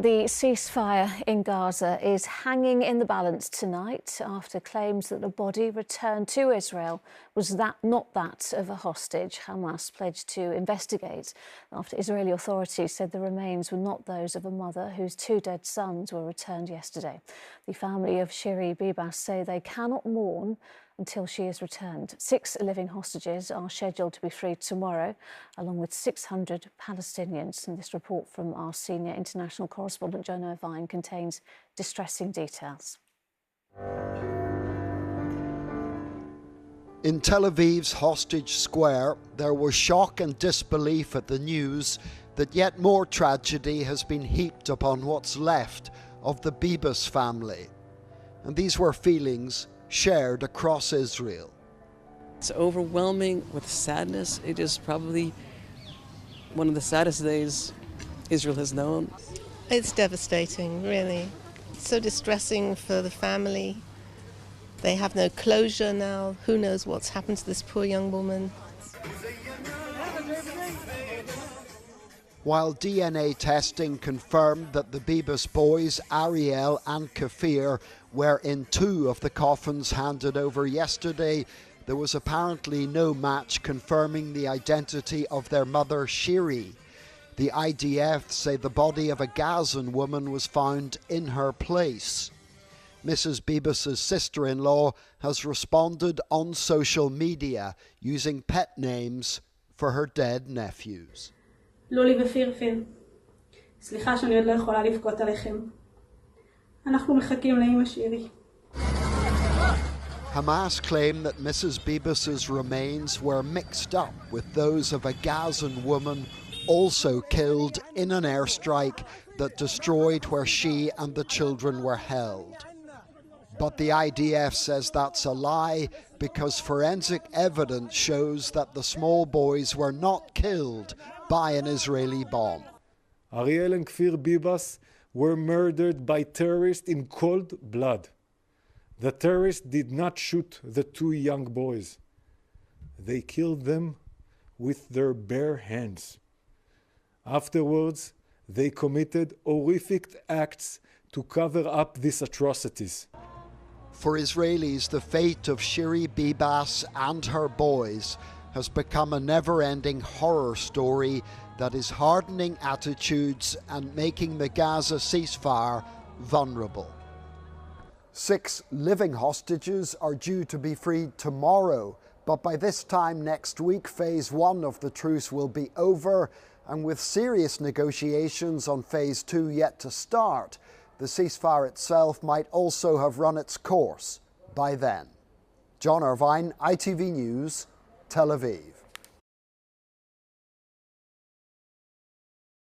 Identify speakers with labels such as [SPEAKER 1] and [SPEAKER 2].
[SPEAKER 1] The ceasefire in Gaza is hanging in the balance tonight after claims that the body returned to Israel was not that of a hostage. Hamas pledged to investigate after Israeli authorities said the remains were not those of a mother whose 2 dead sons were returned yesterday. The family of Shiri Bibas say they cannot mourn until she is returned. 6 living hostages are scheduled to be freed tomorrow, along with 600 Palestinians. And this report from our senior international correspondent, Jonah Irvine, contains distressing details.
[SPEAKER 2] In Tel Aviv's Hostage Square, there was shock and disbelief at the news that yet more tragedy has been heaped upon what's left of the Bibas family. And these were feelings shared across Israel.
[SPEAKER 3] It's overwhelming with sadness. It is probably one of the saddest days Israel has known.
[SPEAKER 4] It's devastating, really. It's so distressing for the family. They have no closure now. Who knows what's happened to this poor young woman?
[SPEAKER 2] While DNA testing confirmed that the Bibas boys, Ariel and Kfir, were in 2 of the coffins handed over yesterday, there was apparently no match confirming the identity of their mother, Shiri. The IDF say the body of a Gazan woman was found in her place. Mrs. Bibas' sister-in-law has responded on social media using pet names for her dead nephews.
[SPEAKER 5] לולי ופירפין, סליחה שאני עוד לא יכולה לבכות עליכם. אנחנו מחכים לאמא שירי.
[SPEAKER 2] Hamas claim that Mrs. Bibas' remains were mixed up with those of a Gazan woman also killed in an airstrike that destroyed where she and the children were held. But the IDF says that's a lie because forensic evidence shows that the small boys were not killed by an Israeli bomb.
[SPEAKER 6] Ariel and Kfir Bibas were murdered by terrorists in cold blood. The terrorists did not shoot the 2 young boys. They killed them with their bare hands. Afterwards, they committed horrific acts to cover up these atrocities.
[SPEAKER 2] For Israelis, the fate of Shiri Bibas and her boys has become a never-ending horror story that is hardening attitudes and making the Gaza ceasefire vulnerable. 6 living hostages are due to be freed tomorrow, but by this time next week, phase 1 of the truce will be over, and with serious negotiations on phase 2 yet to start, the ceasefire itself might also have run its course by then. John Irvine, ITV News, Tel Aviv.